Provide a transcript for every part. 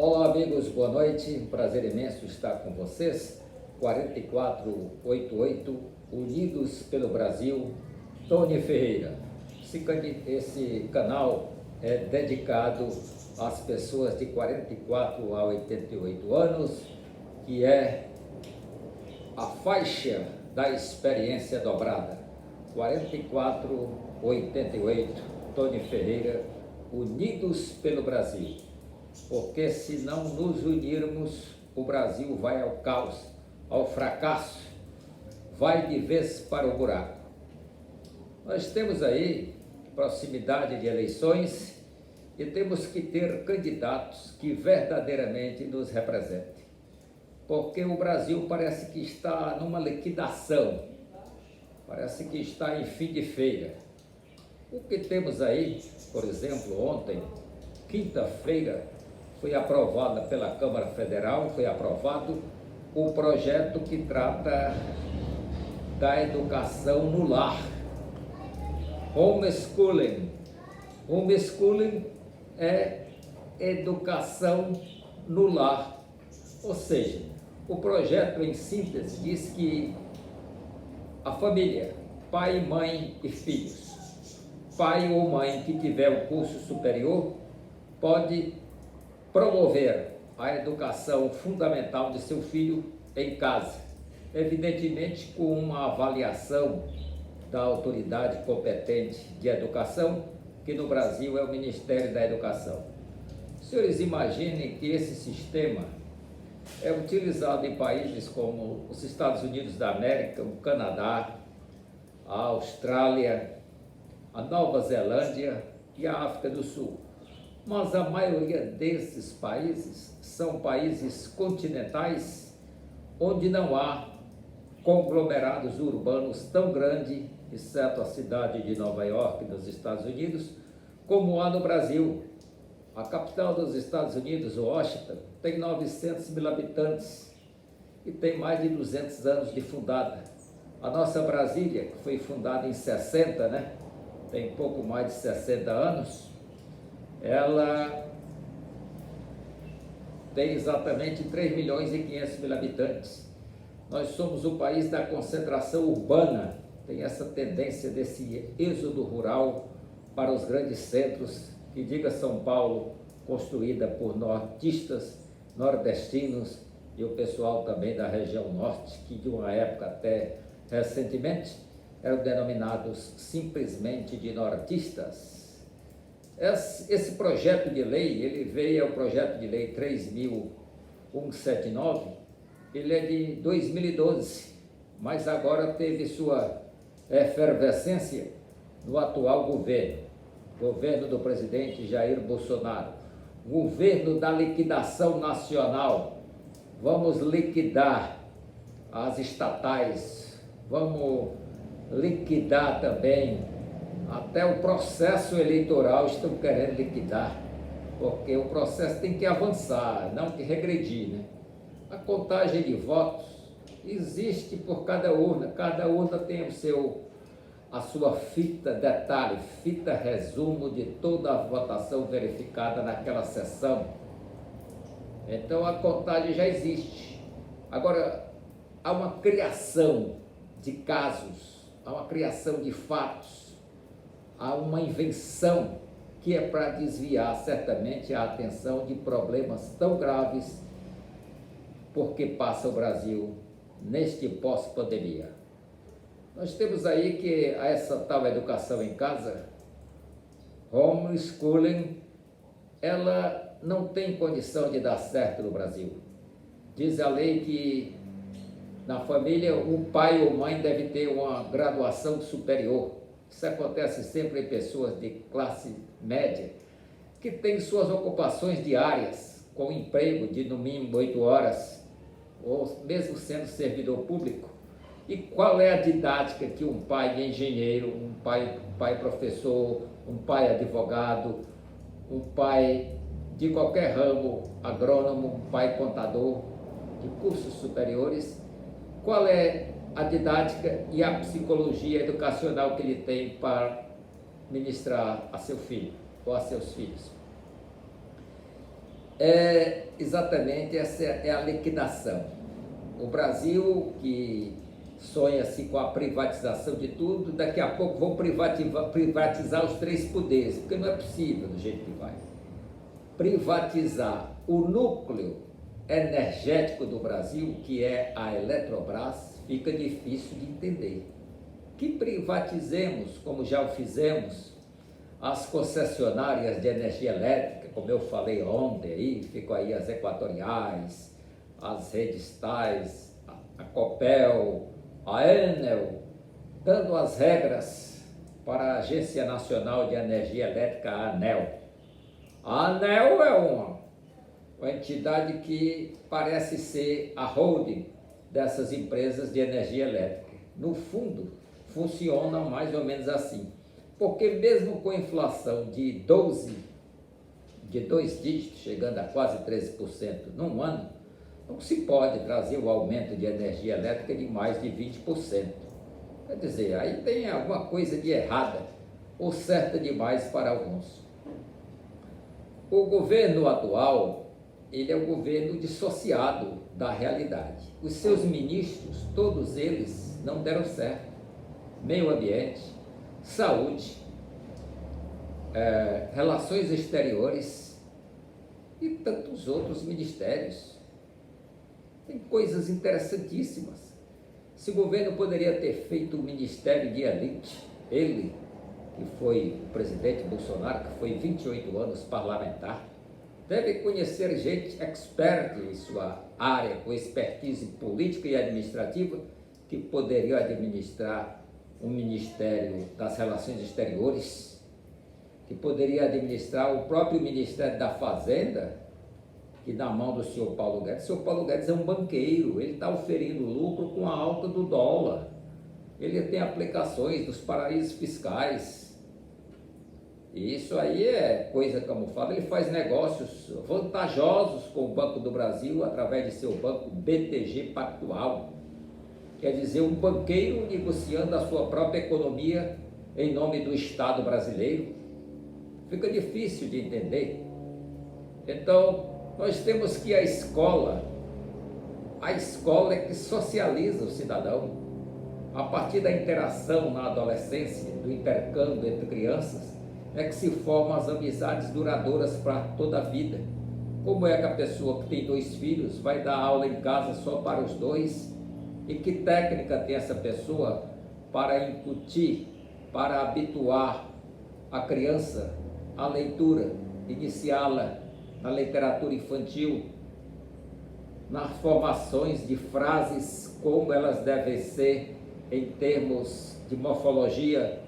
Olá amigos, boa noite, um prazer imenso estar com vocês. 4488, Unidos pelo Brasil, Tony Ferreira. Esse canal é dedicado às pessoas de 44 a 88 anos, que é a faixa da experiência dobrada. 4488, Tony Ferreira, Unidos pelo Brasil. Porque se não nos unirmos, o Brasil vai ao caos, ao fracasso, vai de vez para o buraco. Nós temos aí proximidade de eleições e temos que ter candidatos que verdadeiramente nos representem. Porque o Brasil parece que está numa liquidação, parece que está em fim de feira. O que temos aí, por exemplo, ontem, quinta-feira, foi aprovada pela Câmara Federal, foi aprovado o projeto que trata da educação no lar. Homeschooling. Homeschooling é educação no lar. Ou seja, o projeto em síntese diz que a família, pai, mãe e filhos, pai ou mãe que tiver um curso superior, pode promover a educação fundamental de seu filho em casa, evidentemente com uma avaliação da autoridade competente de educação, que no Brasil é o Ministério da Educação. Senhores, imaginem que esse sistema é utilizado em países como os Estados Unidos da América, o Canadá, a Austrália, a Nova Zelândia e a África do Sul. Mas a maioria desses países são países continentais onde não há conglomerados urbanos tão grandes, exceto a cidade de Nova York, nos Estados Unidos, como há no Brasil. A capital dos Estados Unidos, Washington, tem 900 mil habitantes e tem mais de 200 anos de fundada. A nossa Brasília, que foi fundada em 60, tem pouco mais de 60 anos, ela tem exatamente 3 milhões e 500 mil habitantes. Nós somos o país da concentração urbana, tem essa tendência desse êxodo rural para os grandes centros, que diga São Paulo, construída por nortistas, nordestinos e o pessoal também da região norte, que de uma época até recentemente eram denominados simplesmente de nortistas. Esse projeto de lei, ele veio ao projeto de lei 3.179, ele é de 2012, mas agora teve sua efervescência no atual governo do presidente Jair Bolsonaro, governo da liquidação nacional. Vamos liquidar as estatais, vamos liquidar também até o processo eleitoral, estão querendo liquidar, porque o processo tem que avançar, não que regredir, A contagem de votos existe por cada urna tem a sua fita detalhe, fita resumo de toda a votação verificada naquela sessão. Então a contagem já existe. Agora, há uma criação de casos, há uma criação de fatos, há uma invenção que é para desviar certamente a atenção de problemas tão graves porque passa o Brasil neste pós-pandemia. Nós temos aí que essa tal educação em casa, homeschooling, ela não tem condição de dar certo no Brasil. Diz a lei que na família o pai ou mãe deve ter uma graduação superior. Isso acontece sempre em pessoas de classe média, que têm suas ocupações diárias, com emprego de no mínimo 8 horas, ou mesmo sendo servidor público. E qual é a didática que um pai engenheiro, um pai professor, um pai advogado, um pai de qualquer ramo, agrônomo, um pai contador, de cursos superiores, qual é a didática e a psicologia educacional que ele tem para ministrar a seu filho ou a seus filhos? Exatamente essa é a liquidação. O Brasil, que sonha-se com a privatização de tudo, daqui a pouco vão privatizar os três poderes, porque não é possível do jeito que vai. Privatizar o núcleo energético do Brasil, que é a Eletrobras, fica difícil de entender. Que privatizemos, como já o fizemos, as concessionárias de energia elétrica, como eu falei ontem, aí, ficam aí as Equatoriais, as redes tais, a Copel, a Enel, dando as regras para a Agência Nacional de Energia Elétrica, a ANEEL. A ANEEL é uma entidade que parece ser a holding dessas empresas de energia elétrica. No fundo, funciona mais ou menos assim. Porque mesmo com inflação de 2 dígitos, chegando a quase 13% num ano, não se pode trazer o aumento de energia elétrica de mais de 20%. Quer dizer, aí tem alguma coisa de errada ou certa demais para alguns. O governo atual, ele é um governo dissociado da realidade. Os seus ministros, todos eles, não deram certo. Meio ambiente, saúde, relações exteriores e tantos outros ministérios. Tem coisas interessantíssimas. Esse governo poderia ter feito um ministério de elite. Ele, que foi o presidente Bolsonaro, que foi 28 anos parlamentar, deve conhecer gente expert em sua área, com expertise política e administrativa, que poderia administrar o Ministério das Relações Exteriores, que poderia administrar o próprio Ministério da Fazenda, que na mão do senhor Paulo Guedes. O senhor Paulo Guedes é um banqueiro, ele está oferindo lucro com a alta do dólar, ele tem aplicações dos paraísos fiscais, e isso aí é coisa camuflada. Ele faz negócios vantajosos com o Banco do Brasil através de seu banco BTG Pactual. Quer dizer, um banqueiro negociando a sua própria economia em nome do Estado brasileiro. Fica difícil de entender. Então, nós temos que a escola é que socializa o cidadão. A partir da interação na adolescência, do intercâmbio entre crianças, é que se formam as amizades duradouras para toda a vida. Como é que a pessoa que tem 2 filhos vai dar aula em casa só para os 2? E que técnica tem essa pessoa para incutir, para habituar a criança à leitura, iniciá-la na literatura infantil, nas formações de frases, como elas devem ser em termos de morfologia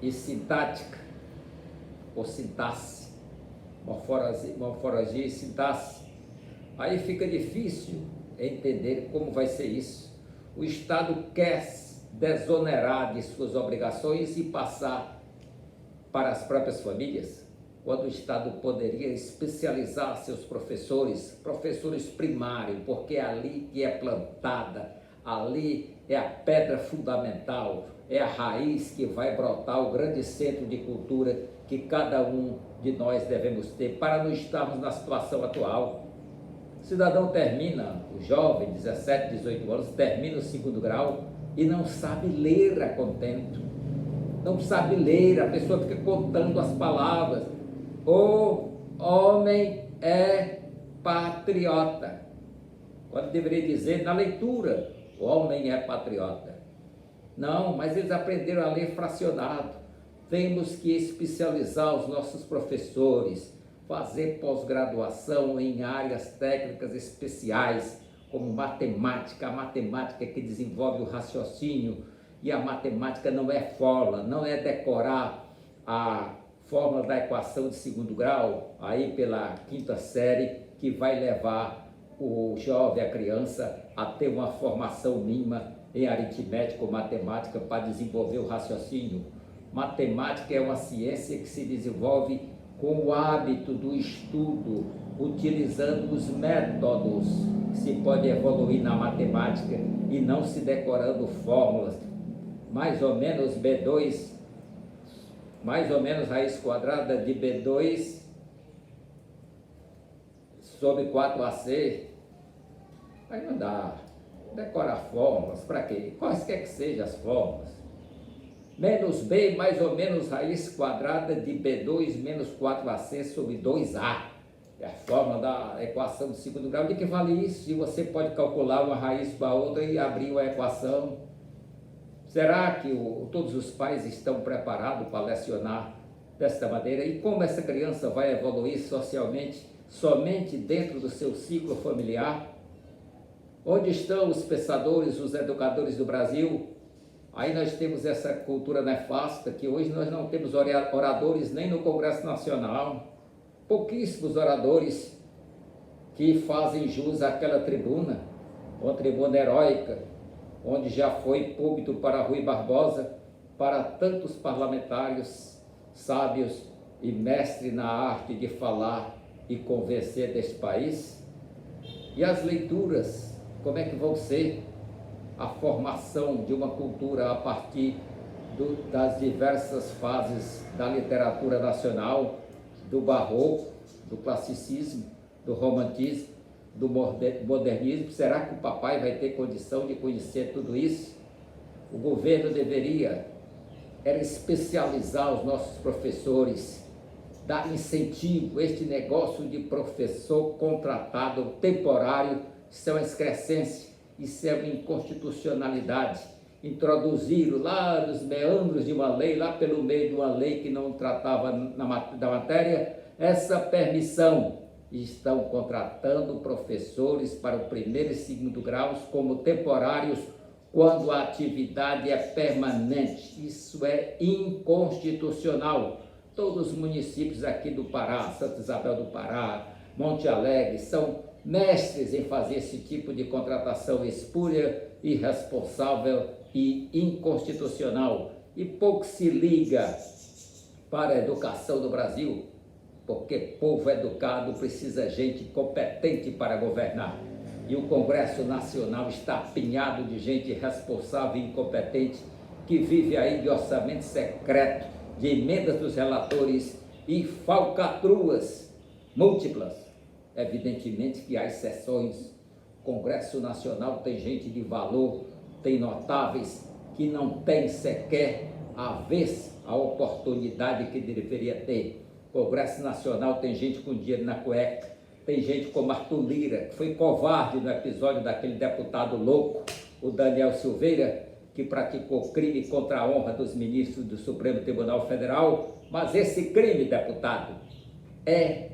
e sintática, ou sintaxe, morfologia e sintaxe. Aí fica difícil entender como vai ser isso. O Estado quer desonerar de suas obrigações e passar para as próprias famílias, quando o Estado poderia especializar seus professores primários, porque é ali que é plantada, ali é a pedra fundamental, é a raiz que vai brotar o grande centro de cultura que cada um de nós devemos ter para não estarmos na situação atual. O cidadão termina, o jovem, 17, 18 anos, termina o 2º grau e não sabe ler a contento. Não sabe ler, a pessoa fica contando as palavras. O homem é patriota. Quando deveria dizer, na leitura, o homem é patriota. Não, mas eles aprenderam a ler fracionado. Temos que especializar os nossos professores, fazer pós-graduação em áreas técnicas especiais, como matemática. A matemática que desenvolve o raciocínio, e a matemática não é fórmula, não é decorar a fórmula da equação de 2º grau, aí pela 5ª série, que vai levar o jovem, a criança, a ter uma formação mínima em aritmética ou matemática para desenvolver o raciocínio. Matemática é uma ciência que se desenvolve com o hábito do estudo, utilizando os métodos que se pode evoluir na matemática e não se decorando fórmulas. Mais ou menos B2, mais ou menos raiz quadrada de B2 sobre 4AC, vai mandar decorar fórmulas, para quê? Quaisquer que sejam as fórmulas. Menos B mais ou menos raiz quadrada de B2 menos 4AC sobre 2A. É a fórmula da equação de segundo grau. De que vale isso? E você pode calcular uma raiz com a outra e abrir uma equação. Será que todos os pais estão preparados para lecionar desta maneira? E como essa criança vai evoluir socialmente, somente dentro do seu ciclo familiar? Onde estão os pensadores, os educadores do Brasil? Aí nós temos essa cultura nefasta, que hoje nós não temos oradores nem no Congresso Nacional. Pouquíssimos oradores que fazem jus àquela tribuna, uma tribuna heróica, onde já foi púlpito para Rui Barbosa, para tantos parlamentares sábios e mestres na arte de falar e convencer deste país. E as leituras, como é que vão ser a formação de uma cultura a partir das diversas fases da literatura nacional, do barroco, do classicismo, do romantismo, do modernismo? Será que o papai vai ter condição de conhecer tudo isso? O governo deveria especializar os nossos professores, dar incentivo. Este negócio de professor contratado temporário, isso é uma excrescência, isso é uma inconstitucionalidade. Introduziram lá nos meandros de uma lei, lá pelo meio de uma lei que não tratava da matéria, essa permissão. Estão contratando professores para o primeiro e segundo graus como temporários, quando a atividade é permanente. Isso é inconstitucional. Todos os municípios aqui do Pará, Santa Isabel do Pará, Monte Alegre, são mestres em fazer esse tipo de contratação espúria, irresponsável e inconstitucional. E pouco se liga para a educação do Brasil, porque povo educado precisa de gente competente para governar. E o Congresso Nacional está apinhado de gente irresponsável e incompetente que vive aí de orçamento secreto, de emendas dos relatores e falcatruas múltiplas. Evidentemente que há exceções. O Congresso Nacional tem gente de valor, tem notáveis que não tem sequer a oportunidade que deveria ter. O Congresso Nacional tem gente com dinheiro na cueca, tem gente como Arthur Lira, que foi covarde no episódio daquele deputado louco, o Daniel Silveira, que praticou crime contra a honra dos ministros do Supremo Tribunal Federal. Mas esse crime, deputado, é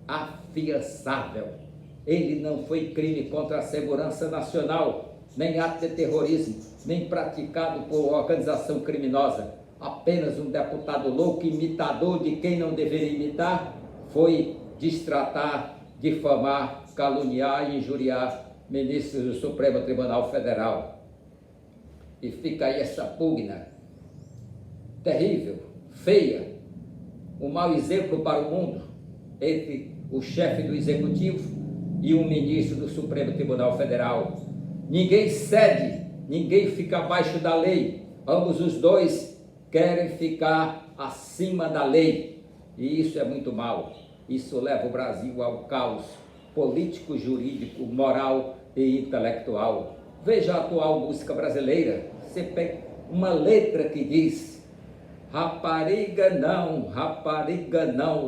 afiançável. Ele não foi crime contra a segurança nacional, nem ato de terrorismo, nem praticado por organização criminosa. Apenas um deputado louco, imitador de quem não deveria imitar, foi destratar, difamar, caluniar e injuriar ministros do Supremo Tribunal Federal. E fica aí essa pugna terrível, feia, um mau exemplo para o mundo entre o chefe do Executivo e um ministro do Supremo Tribunal Federal. Ninguém cede, ninguém fica abaixo da lei. Ambos os dois querem ficar acima da lei. E isso é muito mal. Isso leva o Brasil ao caos político, jurídico, moral e intelectual. Veja a atual música brasileira. Você pega uma letra que diz: rapariga não,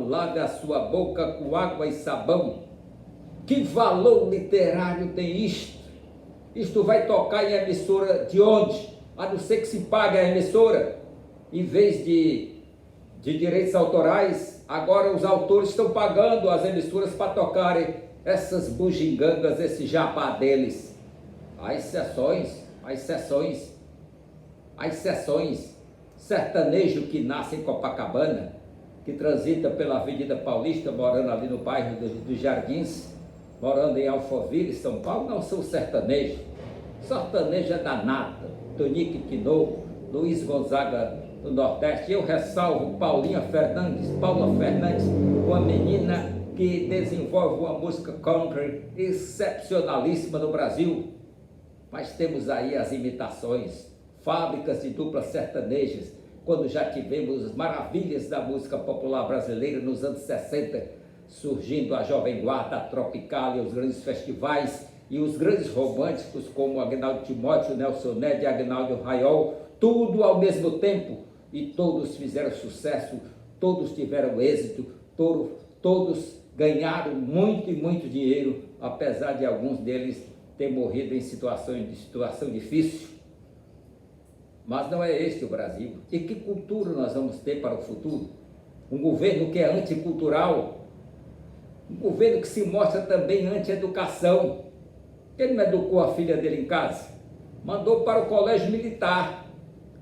lave a sua boca com água e sabão. Que valor literário tem isto? Isto vai tocar em emissora de onde? A não ser que se pague a emissora. Em vez de direitos autorais, agora os autores estão pagando as emissoras para tocarem essas bugigangas, esse jabá deles. Há exceções, há exceções, há exceções. Sertanejo que nasce em Copacabana, que transita pela Avenida Paulista, morando ali no bairro dos Jardins, morando em Alphaville, São Paulo, não são sertanejos. Sertanejo é danado. Tonique Tinoco, Luiz Gonzaga do Nordeste. Eu ressalvo Paula Fernandes, uma menina que desenvolve uma música country excepcionalíssima no Brasil. Mas temos aí as imitações, fábricas de duplas sertanejas, quando já tivemos as maravilhas da música popular brasileira nos anos 60, surgindo a Jovem Guarda, a Tropical e os grandes festivais, e os grandes românticos como Agnaldo Timóteo, Nelson Ned e Agnaldo Raiol, tudo ao mesmo tempo, e todos fizeram sucesso, todos tiveram êxito, todos ganharam muito e muito dinheiro, apesar de alguns deles ter morrido em situação difícil. Mas não é este o Brasil. E que cultura nós vamos ter para o futuro? Um governo que é anticultural, um governo que se mostra também anti-educação. Ele não educou a filha dele em casa, mandou para o colégio militar,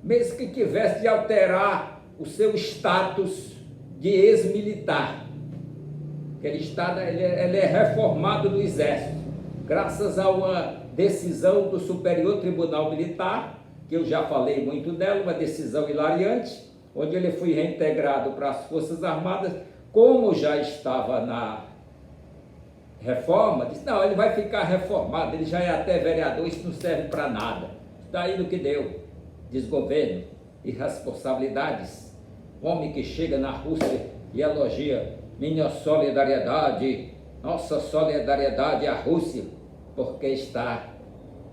mesmo que tivesse de alterar o seu status de ex-militar. Ele é reformado no Exército, graças a uma decisão do Superior Tribunal Militar, que eu já falei muito dela, uma decisão hilariante, onde ele foi reintegrado para as Forças Armadas, como já estava na reforma, disse, não, ele vai ficar reformado, ele já é até vereador, isso não serve para nada. Daí no que deu, desgoverno, irresponsabilidades, homem que chega na Rússia e elogia minha solidariedade, nossa solidariedade à Rússia, porque está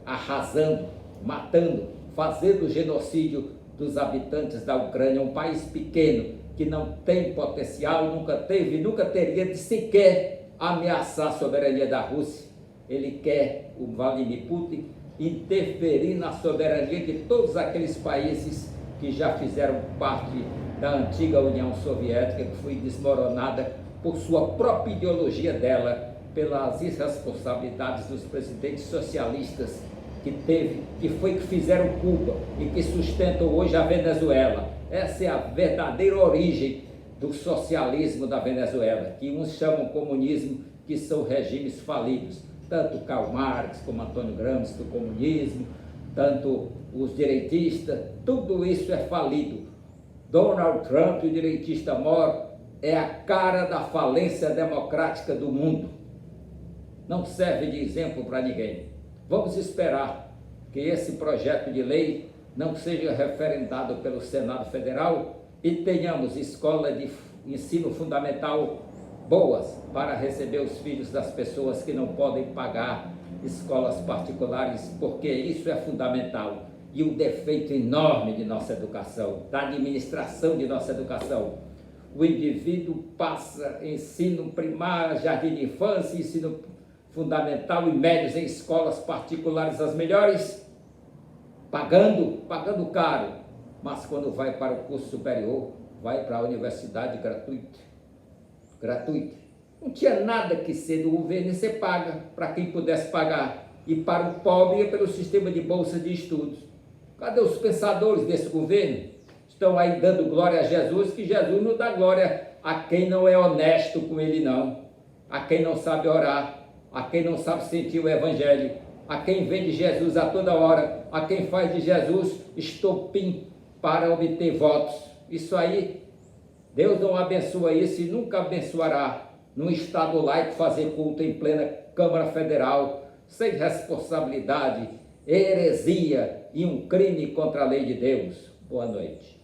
arrasando, matando, fazendo genocídio dos habitantes da Ucrânia, um país pequeno, que não tem potencial, nunca teve, nunca teria de sequer ameaçar a soberania da Rússia. Ele quer, o Vladimir Putin, interferir na soberania de todos aqueles países que já fizeram parte da antiga União Soviética, que foi desmoronada por sua própria ideologia dela, pelas irresponsabilidades dos presidentes socialistas que fizeram Cuba e que sustentam hoje a Venezuela. Essa é a verdadeira origem do socialismo da Venezuela, que uns chamam comunismo, que são regimes falidos. Tanto Karl Marx como Antônio Gramsci do comunismo, tanto os direitistas, tudo isso é falido. Donald Trump, o direitista mor, é a cara da falência democrática do mundo. Não serve de exemplo para ninguém. Vamos esperar que esse projeto de lei não seja referendado pelo Senado Federal e tenhamos escolas de ensino fundamental boas para receber os filhos das pessoas que não podem pagar escolas particulares, porque isso é fundamental. E um defeito enorme de nossa educação, da administração de nossa educação. O indivíduo passa ensino primário, jardim de infância, ensino fundamental e médios em escolas particulares as melhores, pagando caro, mas quando vai para o curso superior, vai para a universidade gratuita. Não tinha nada que ser do governo e você paga para quem pudesse pagar. E para o pobre é pelo sistema de bolsa de estudos. Cadê os pensadores desse governo? Estão aí dando glória a Jesus, que Jesus não dá glória a quem não é honesto com ele não, a quem não sabe orar, a quem não sabe sentir o evangelho, a quem vende Jesus a toda hora, a quem faz de Jesus estopim para obter votos. Isso aí, Deus não abençoa isso e nunca abençoará num Estado laico fazer culto em plena Câmara Federal, sem responsabilidade, heresia e um crime contra a lei de Deus. Boa noite.